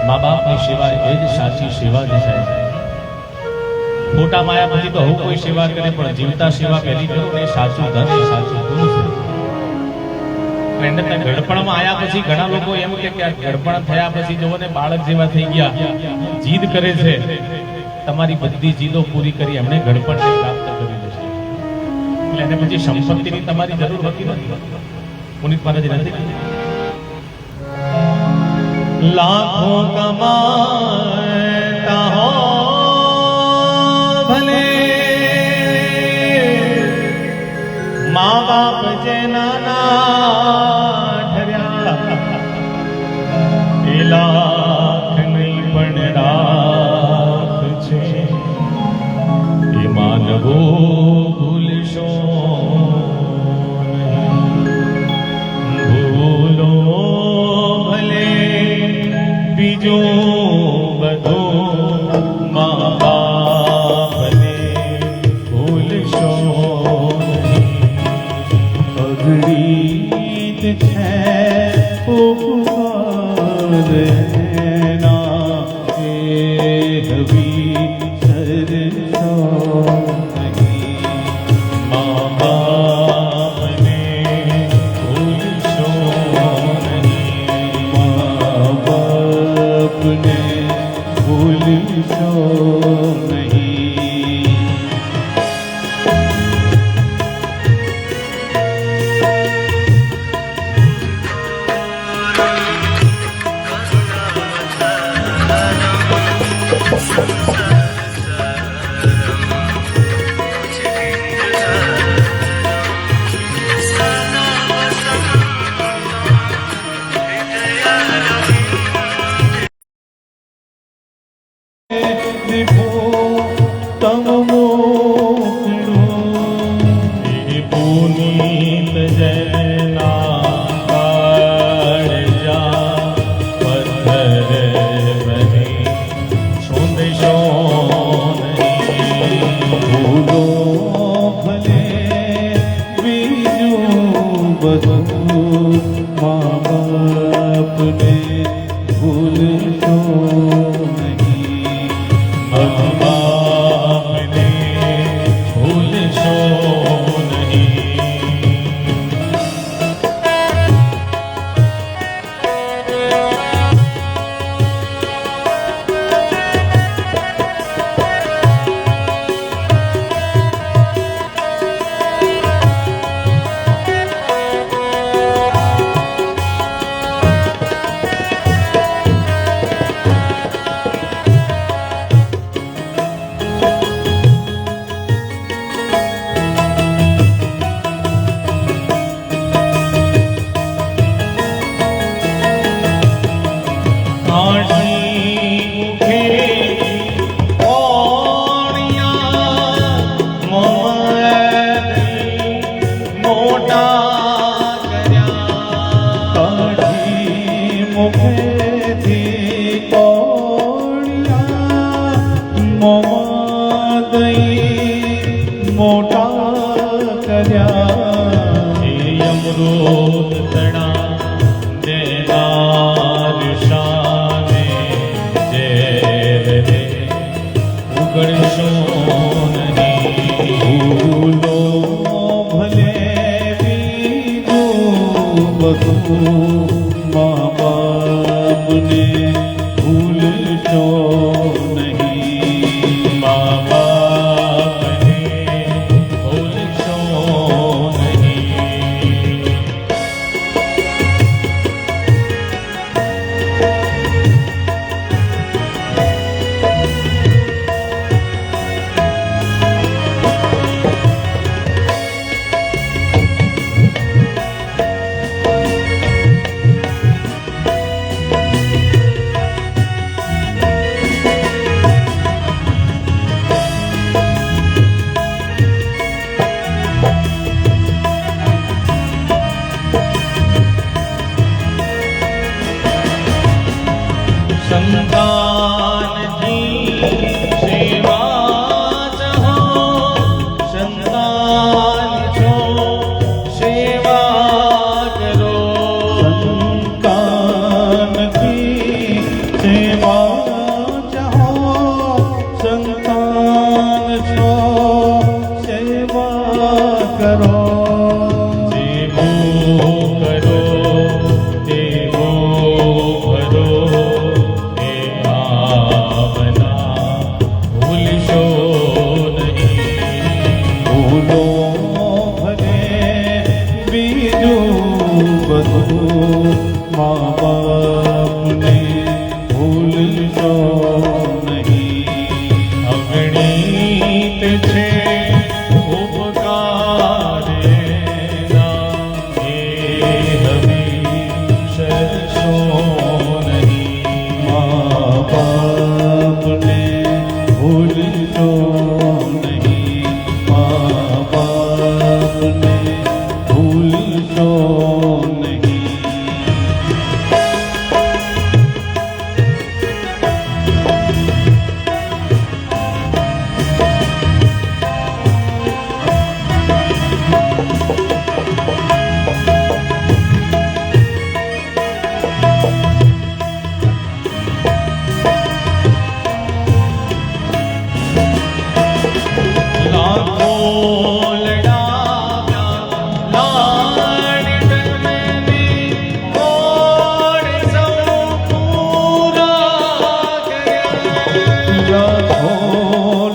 મા બાપની સેવા એ જ સાચી સેવા છે સાહેબ. ખોટા માયા પછી તો હું કોઈ સેવા કરે, પણ જીવતા સેવા પહેલી કરો ને સાચું ધન, સાચું ગુણ છે. અને ગડપણમાં આયા પછી ઘણા લોકો એમ કે ગડપણ થયા પછી જોવો ને બાળક જેવા થઈ ગયા, જીદ કરે છે. તમારી બધી જીદો પૂરી કરી એમણે ગડપણને પ્રાપ્ત કરી દેશે, એટલે એને પછી સંપત્તિની તમારી જરૂર હોતી નથી. પુનિત મહારાજે નથી કીધું लाखों कमाता हो भले, माँ बाप जेना ना ढर्या, ए लाख नहीं पण राख छे, ए मानवो भूलशो भूलो भले બીજો બધો મા બાપને ભૂલશો નહીં. અગણિત છે ઉપકારના એ હવી સરસો નહીં. મોટા કર્યા હે અમૃત તણા દેનાર શાને ઝેર રે ઉગડશો નહીં. ભૂલો ભલે બીજું બધું મા બાપને ભૂલશો નહીં. મા બાપને ભૂલશો નહીં. સંતાન કી સેવા ચાહો, સંતાન છો સેવા કરો. સંતાન કી સેવા ચાહો, સંતાન છો સેવા કરો. દેવો કરો દેવો ભરો એ ભાવના ભૂલશો નહીં. ભૂલો ભલે બીજું બધું મા બાપને ભૂલશો નહીં. અગણિત છે ઉપકાર એના, એ હંમેશા નહીં. મા બાપને ભૂલશો નહીં. મા બાપને ભૂલશો નહીં. લાખો લડાવ્યા લાડ તમને મોડ સૌ પૂરા કર્યા. લાખો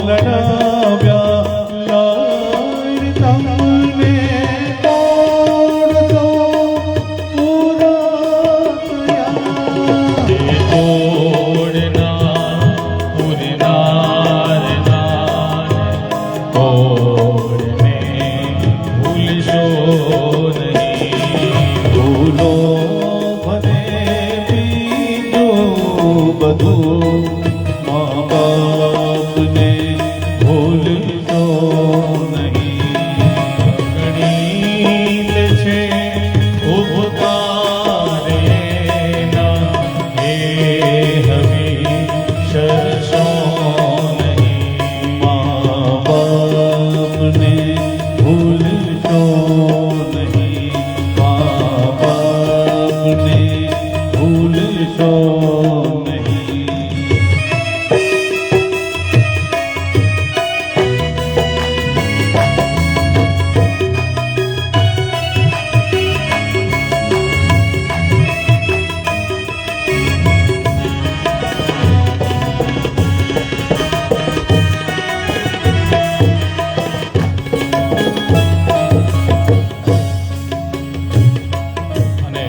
લડાવ્યા લાડ તમને તોડતો પૂરા કર્યા. તે તોડનાર પૂરનાર નાર, તોડને ભૂલશો નહીં. ભૂલો ભલે બીજું બધું મા બાપને ભૂલશો નહીં. ગણિત છે ઉપકાર એના, એ હંમેશા નહીં. મા બાપને ભૂલશો નહીં. મા બાપને ભૂલશો નહીં. અને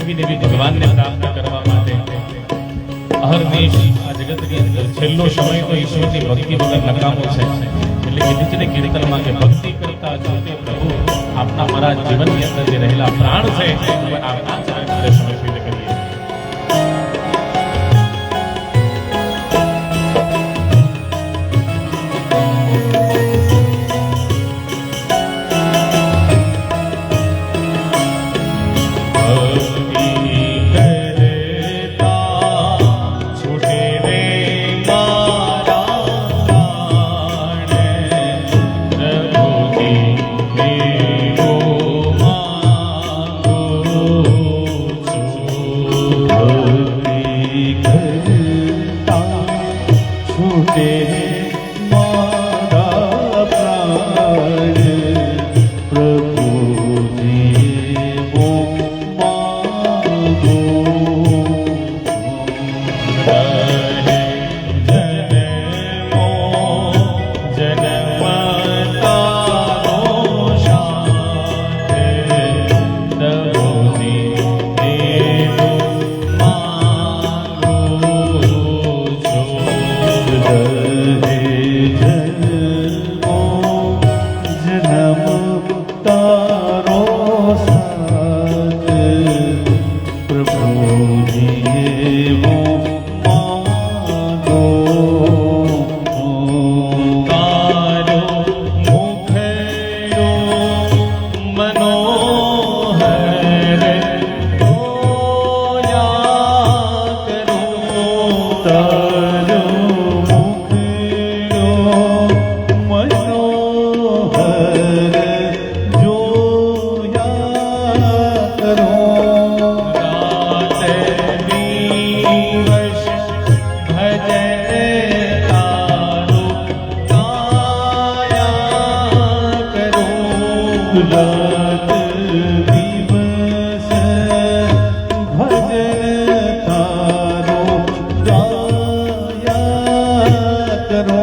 એવી દેવી ભગવાનને પ્રાપ્ત કરવા માટે અહર્નિશ આ જગતની અંદર છેલ્લો સમય તો ઈશ્વરની ભક્તિ વગર નકામો છે. એટલે કીધું છે ને કીર્તનમાં કે ભક્તિ કરતા જો તે પ્રભુ આપના મારા જીવનની અંદર જે રહેલા પ્રાણ છે ભગવાન આપના ચરણ અંદર સમર્પિત કરીએ. છૂટે રે મારા પ્રાણ રાત દિવસ ભજન તારો ગાયા કરો.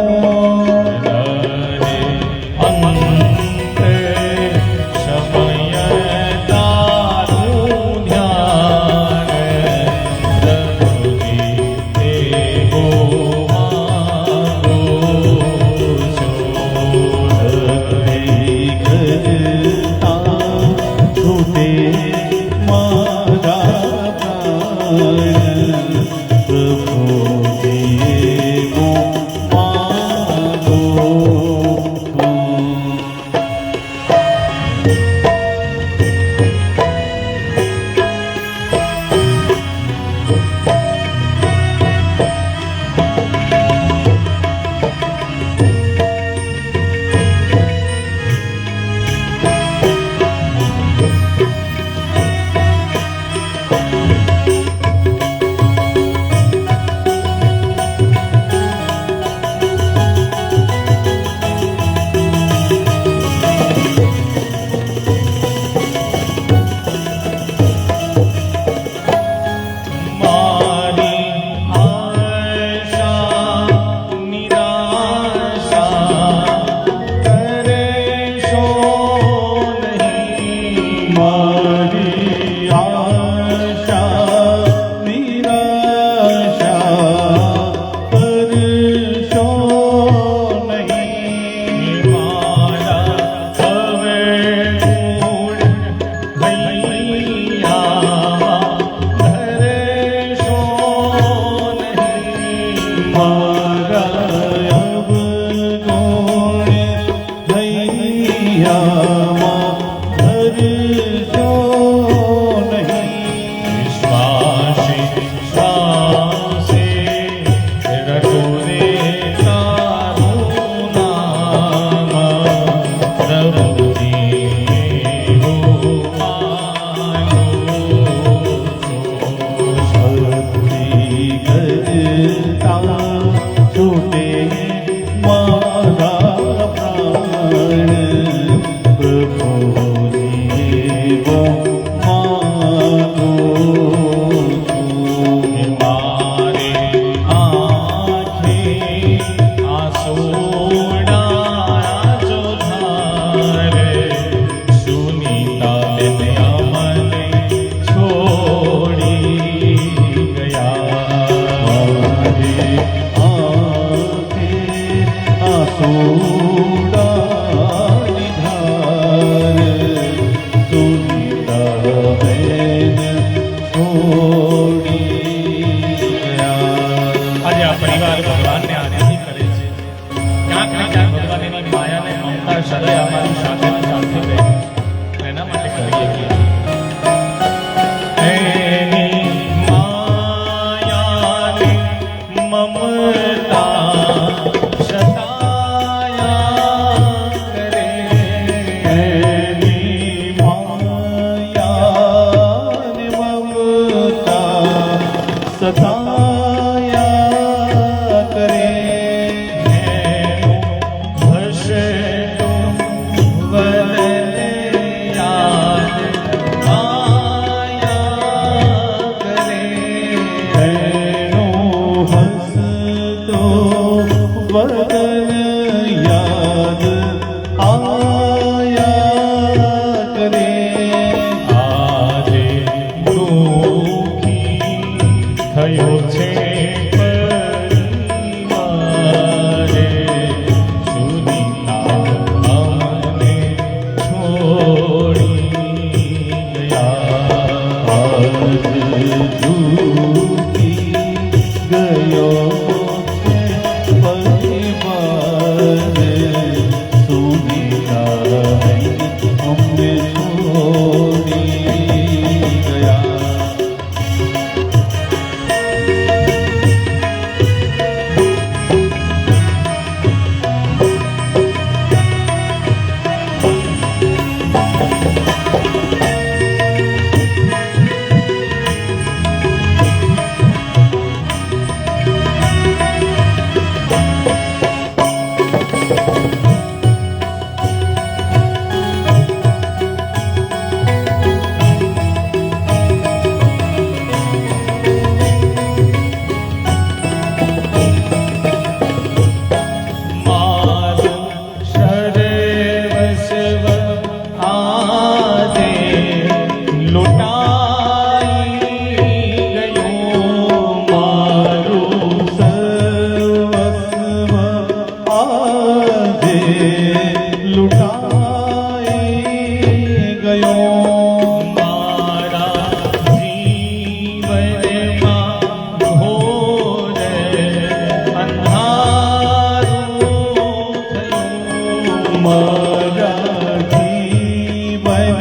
અમારા જીવનમાં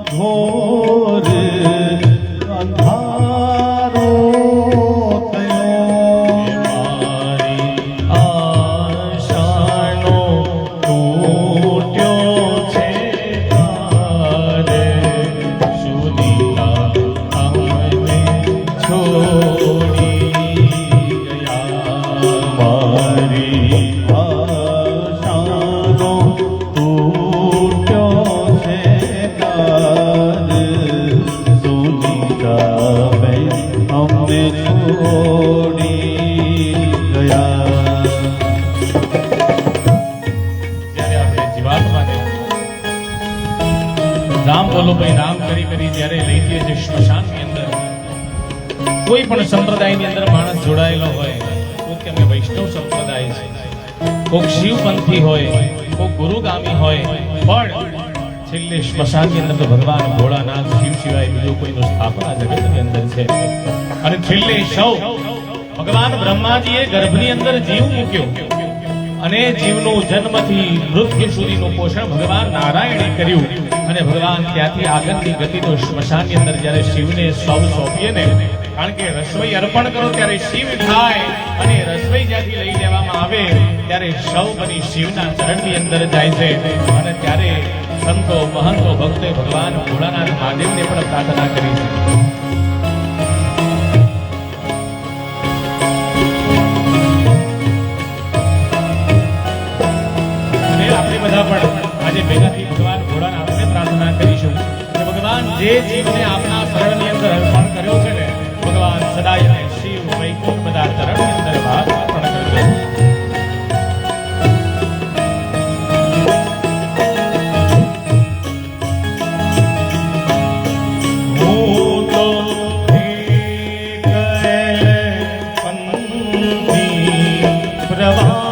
ઘોર અંધારો થયો. મારી આશાનો તૂટ્યો છે તાર, સુનીતા અમને છોડી ગયા. મારી આશાનો તૂટ્યો છે તાર, સુનીતાબેન અમને છોડી ગયા. જ્યારે આપણે જીવાત્માને રામ બોલો ભાઈ રામ કરી જ્યારે લઈ જઈએ છીએ સ્મશાનની અંદર, કોઈ પણ સંપ્રદાયની અંદર માણસ જોડાયેલો હોય, કોઈક કે અમે વૈષ્ણવ સંપ્રદાય છે, કોઈક શિવપંથી હોય, કોઈક ગુરુગામી હોય, પણ છેલ્લે સ્મશાનની અંદર તો ભગવાન ભોળાનાથ શિવ સિવાય બીજું કોઈનું સ્થાપના જગતની અંદર છે. અને છેલ્લે સૌ ભગવાન બ્રહ્માજીએ ગર્ભની અંદર જીવ મૂક્યો અને જીવનું જન્મથી મૃત્યુ સુધીનું પોષણ ભગવાન નારાયણે કર્યું. અને ભગવાન ત્યાંથી આગળની ગતિનું સ્મશાનની અંદર જ્યારે શિવને સૌ સોંપીએ ને, કારણ કે રસોઈ અર્પણ કરો ત્યારે શિવ થાય, અને રસોઈ જ્યાંથી લઈ લેવામાં આવે ત્યારે સૌ બની શિવના ચરણની અંદર જાય છે. અને ત્યારે સંતો મહંતો ભક્તોએ ભગવાન ભોળાનાથ મહાદેવને પણ પ્રાર્થના કરી છે. અને આપણે બધા પણ આજે ભેગાથી ભગવાન ભોળાનાથને પ્રાર્થના કરીશું કે ભગવાન જે જીવને આપના શરણની અંદર અર્પણ કર્યો છે ને, ભગવાન સદાય અને શિવ વૈકુંઠ બધા ચરણની અંદર ભાગ અર્પણ કરજો. હું તો પંથી પ્રવાસી,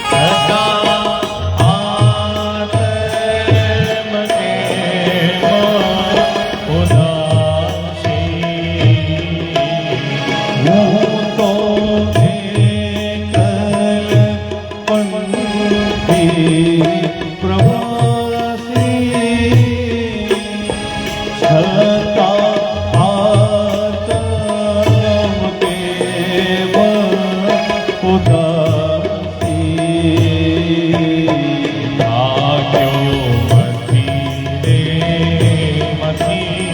સદા આત્મને ઉદાસી. હું તો પંથી પ્રવાસી, છતાં આત્મ કેવ ઉદાસી. ભાગ્યો મથી રે મથી,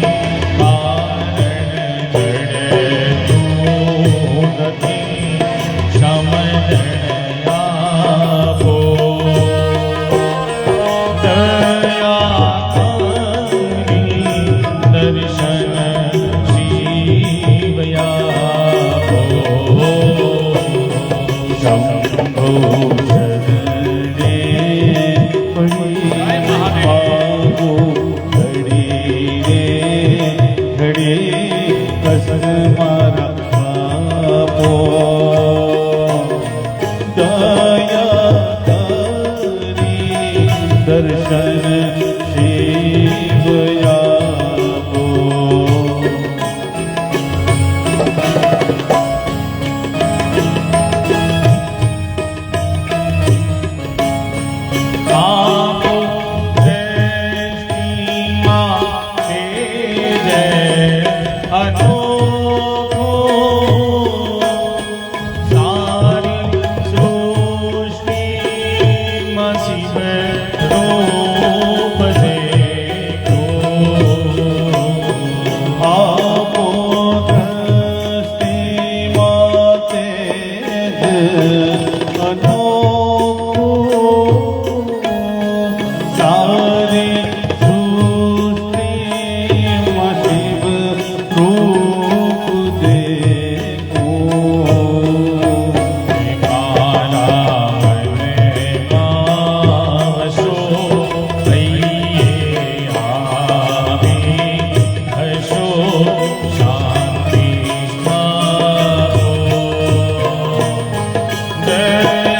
કારણ જડતું નથી, સમજણ આપો. દયા કરી દર્શન શિવ આપો. શંભો શરણે પડી માગો ઘડી રે ઘડી, કસ મારા આપો. દયા કરી દર્શન શિવ આપો. આપો દ્રષ્ટિમાં તેજ અનોખો, સારી સૃષ્ટિમાં શિવ રૂપ દેખો. આપો દ્રષ્ટિમાં તેજ અનોખું, સારી સૃષ્ટિમાં શિવ રૂપ દેખો. મારા મને પાવશો, હૈયે આવી હશો, શાંતિ સ્થાપો. દયા